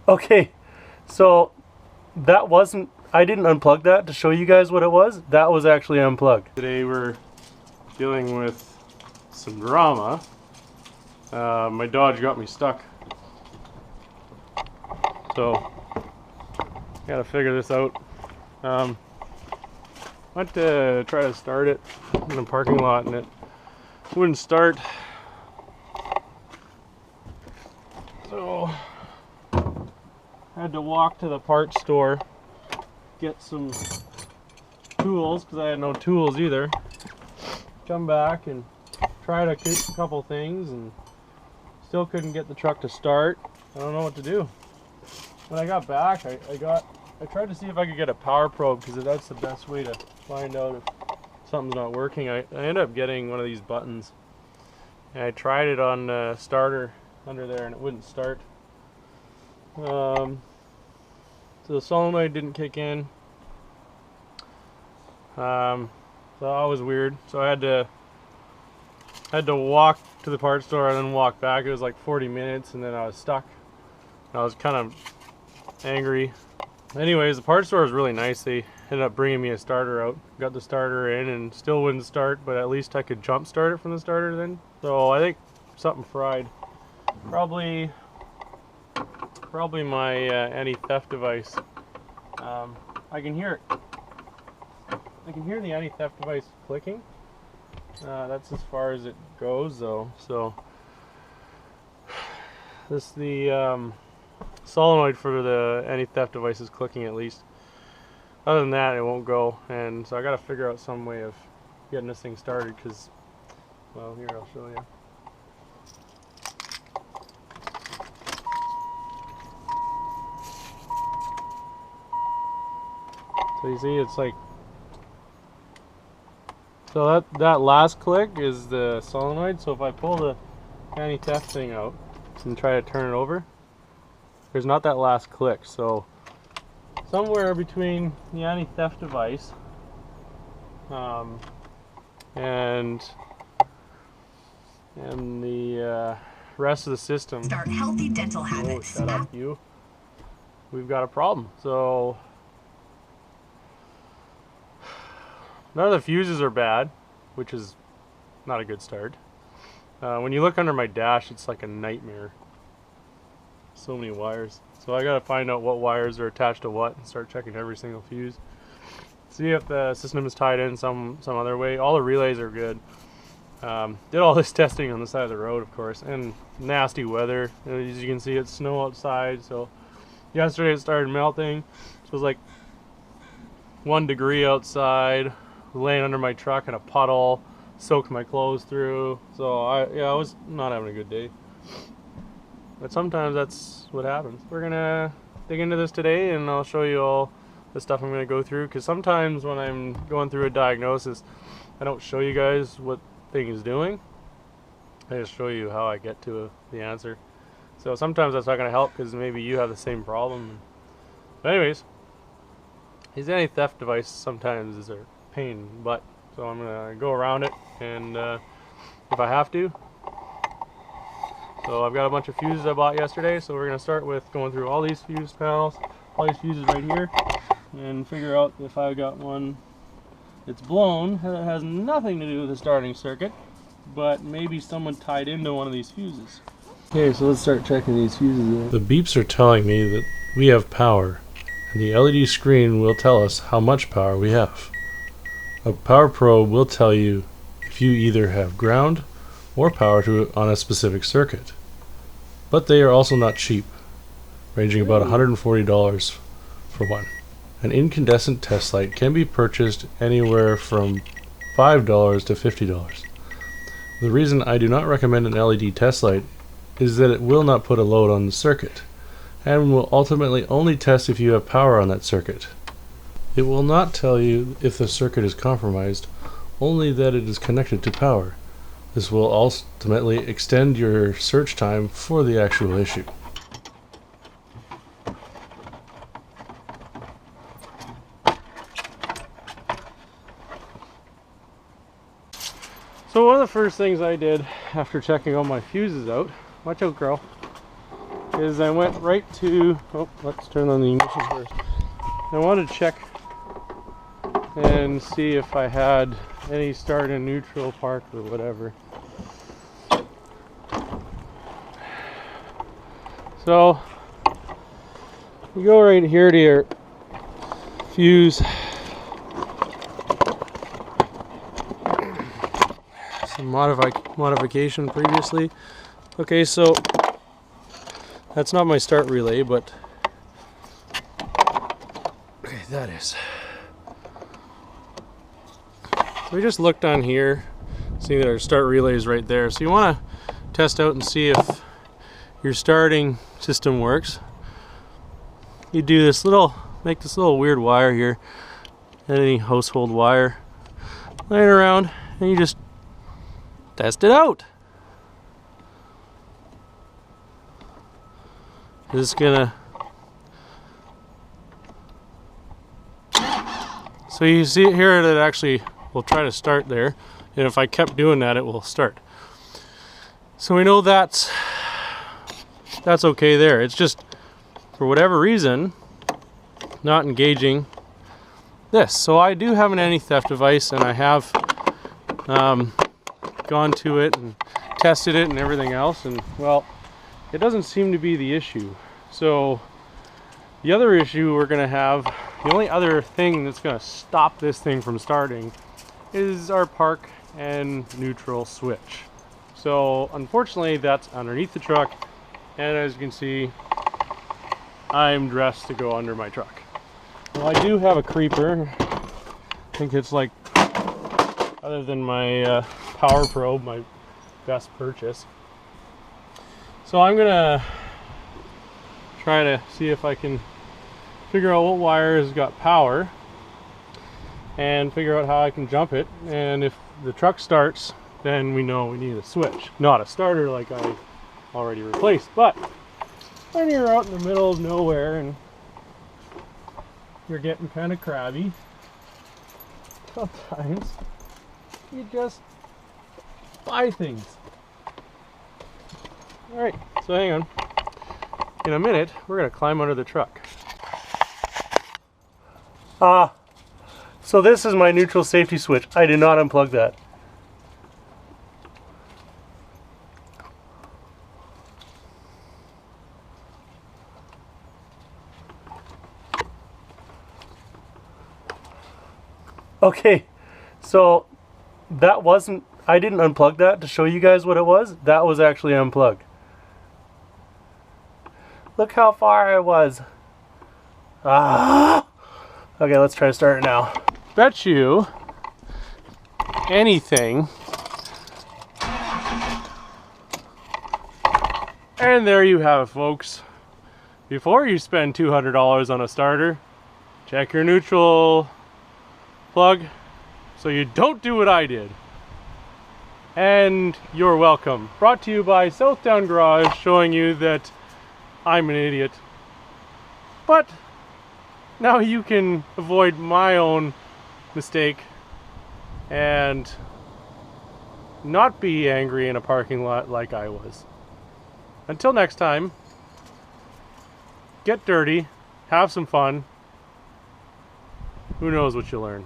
Okay, so that wasn't, I didn't unplug that to show you guys what it was. That was actually unplugged. Today we're dealing with some drama. My Dodge got me stuck. So, gotta figure this out. Went to try to start it in the parking lot and it wouldn't start. So, I had to walk to the parts store, get some tools because I had no tools either. Come back and tried a couple things and still couldn't get the truck to start. I don't know what to do. When I got back, I tried to see if I could get a power probe because that's the best way to find out if something's not working. I ended up getting one of these buttons and I tried it on the starter under there and it wouldn't start. So the solenoid didn't kick in. So that was weird. So I had to walk to the parts store and then walk back. It was like 40 minutes and then I was stuck. I was kind of angry. Anyways, the parts store was really nice. They ended up bringing me a starter out. Got the starter in and still wouldn't start, but at least I could jump start it from the starter then. So I think something fried. Probably my anti-theft device. I can hear it. I can hear the anti-theft device clicking. That's as far as it goes though. So the solenoid for the anti-theft device is clicking at least. Other than that, it won't go, and so I gotta figure out some way of getting this thing started because, well, here I'll show you. So you see it's like, so that last click is the solenoid. So if I pull the anti-theft thing out and try to turn it over, there's not that last click. So somewhere between the anti-theft device and the rest of the system. Start healthy dental habits. Oh, shut up, you. We've got a problem. So none of the fuses are bad, which is not a good start. When you look under my dash, it's like a nightmare. So many wires. So I gotta find out what wires are attached to what and start checking every single fuse. See if the system is tied in some other way. All the relays are good. Did all this testing on the side of the road, of course, and nasty weather. As you can see, it's snow outside. So yesterday it started melting. So it was like 1 degree outside. Laying under my truck in a puddle, soaked my clothes through. So I was not having a good day. But sometimes that's what happens. We're gonna dig into this today and I'll show you all the stuff I'm gonna go through, because sometimes when I'm going through a diagnosis, I don't show you guys what thing is doing. I just show you how I get to the answer. So sometimes that's not gonna help because maybe you have the same problem. But anyways, these anti-theft devices sometimes is a pain in the butt. So I'm gonna go around it and if I have to. So I've got a bunch of fuses I bought yesterday, so we're going to start with going through all these fuse panels, all these fuses right here, and figure out if I got one that's blown. It has nothing to do with the starting circuit, but maybe someone tied into one of these fuses. Okay, so let's start checking these fuses. The beeps are telling me that we have power, and the LED screen will tell us how much power we have. A power probe will tell you if you either have ground or power on a specific circuit. But they are also not cheap, ranging about $140 for one. An incandescent test light can be purchased anywhere from $5 to $50. The reason I do not recommend an LED test light is that it will not put a load on the circuit, and will ultimately only test if you have power on that circuit. It will not tell you if the circuit is compromised, only that it is connected to power. This will ultimately extend your search time for the actual issue. So one of the first things I did after checking all my fuses out, watch out girl, is I went right to, oh, let's turn on the ignition first. I wanted to check and see if I had any start and neutral park or whatever. So you go right here to your fuse. Some modification previously. Okay, so that's not my start relay, but okay, that is. So we just looked on here, see that our start relay is right there. So you want to test out and see if your starting system works. You do this little, make this little weird wire here, any household wire, lay it around, and you just test it out. This is gonna, so you see it here that it actually will try to start there, and if I kept doing that, it will start. So we know that's okay there. It's just, for whatever reason, not engaging this. So I do have an anti-theft device, and I have gone to it and tested it and everything else, and well, it doesn't seem to be the issue. So the other issue we're gonna have, the only other thing that's gonna stop this thing from starting is our park and neutral switch. So unfortunately that's underneath the truck, and as you can see, I'm dressed to go under my truck. Well, I do have a creeper. I think it's like, other than my power probe, my best purchase. So I'm gonna try to see if I can figure out what wire has got power and figure out how I can jump it. And if the truck starts, then we know we need a switch, not a starter like I already replaced. But when you're out in the middle of nowhere and you're getting kind of crabby, sometimes you just buy things. Alright, so hang on. In a minute, we're going to climb under the truck. So this is my neutral safety switch. I did not unplug that. Okay, so that wasn't, I didn't unplug that to show you guys what it was. That was actually unplugged. Look how far I was. Okay, let's try to start it now. Bet you anything. And there you have it, folks. Before you spend $200 on a starter, check your neutral plug so you don't do what I did. And you're welcome. Brought to you by Southdown Garage, showing you that I'm an idiot. But now you can avoid my own mistake and not be angry in a parking lot like I was. Until next time, get dirty, have some fun. Who knows what you'll learn.